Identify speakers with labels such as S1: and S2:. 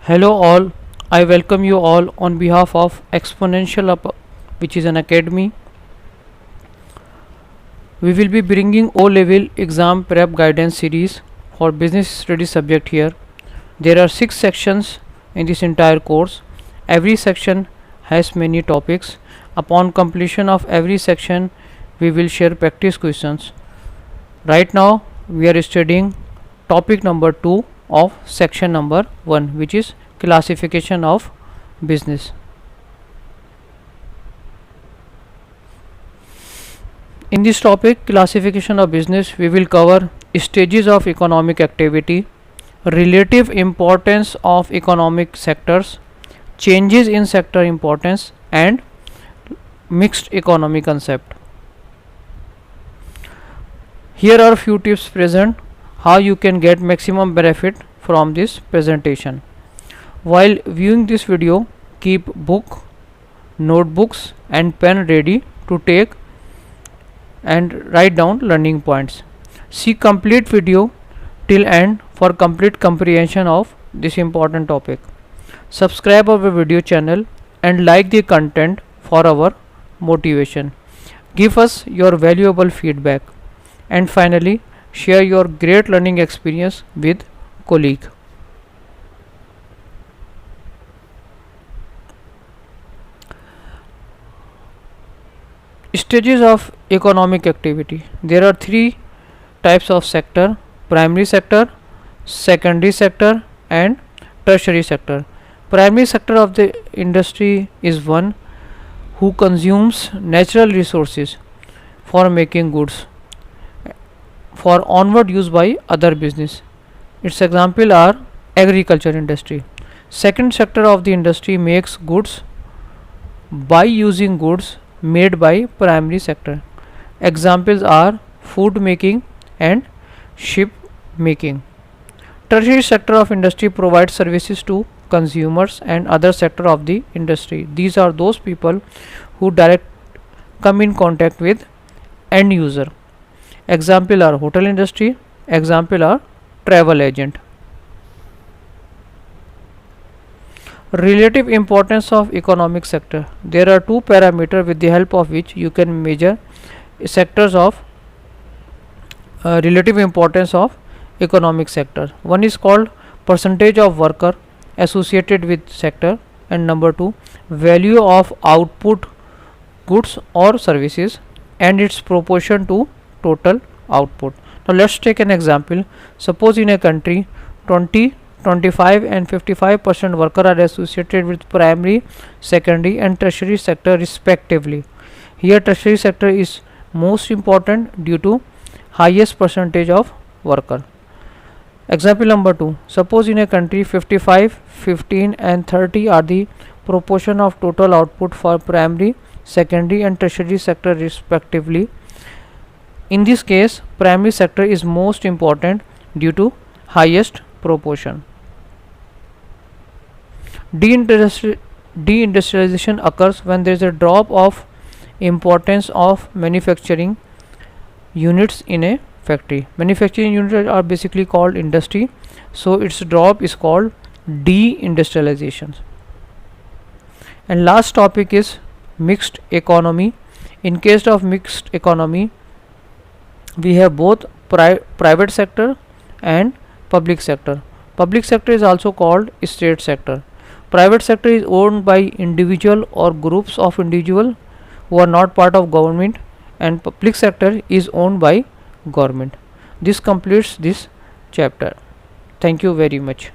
S1: Hello all, I welcome you all on behalf of Exponential Up, which is an academy. We will be bringing O-level exam prep guidance series for business study subject here. There are 6 sections in this entire course. Every section has many topics. Upon completion of every section, we will share practice questions. Right now, we are studying topic number 2 of section number 1, which is classification of business. In this topic, classification of business, we will cover stages of economic activity, relative importance of economic sectors, changes in sector importance, and mixed economy concept. Here are few tips present how you can get maximum benefit from this presentation. While viewing this video, keep book, notebooks and pen ready to take and write down learning points. See complete video till end for complete comprehension of this important topic. Subscribe our video channel and like the content for our motivation. Give us your valuable feedback, and finally share your great learning experience with colleague. Stages of economic activity. There are 3 types of sector: primary sector, secondary sector and tertiary sector. Primary sector of the industry is one who consumes natural resources for making goods for onward use by other business. Its example are agriculture industry. Second sector of the industry makes goods by using goods made by primary sector. Examples are food making and ship making. Tertiary sector of industry provides services to consumers and other sector of the industry. These are those people who direct come in contact with end user. Example are hotel industry, example are travel agent. Relative importance of economic sector. There are 2 parameters with the help of which you can measure sectors of relative importance of economic sector. One is called percentage of worker associated with sector, and number 2 value of output goods or services and its proportion to total output. Now let's take an example. Suppose in a country 20, 25 and 55% worker are associated with primary, secondary and tertiary sector respectively. Here tertiary sector is most important due to highest percentage of worker. Example number 2. Suppose in a country 55, 15 and 30 are the proportion of total output for primary, secondary and tertiary sector respectively. In this case, primary sector is most important due to highest proportion. Deindustrialization occurs when there is a drop of importance of manufacturing units in a factory. Manufacturing units are basically called industry, so its drop is called deindustrialization. And last topic is mixed economy. In case of mixed economy, we have both private sector and public sector. Public sector is also called state sector. Private sector is owned by individual or groups of individual who are not part of government, and public sector is owned by government. This completes this chapter. Thank you very much.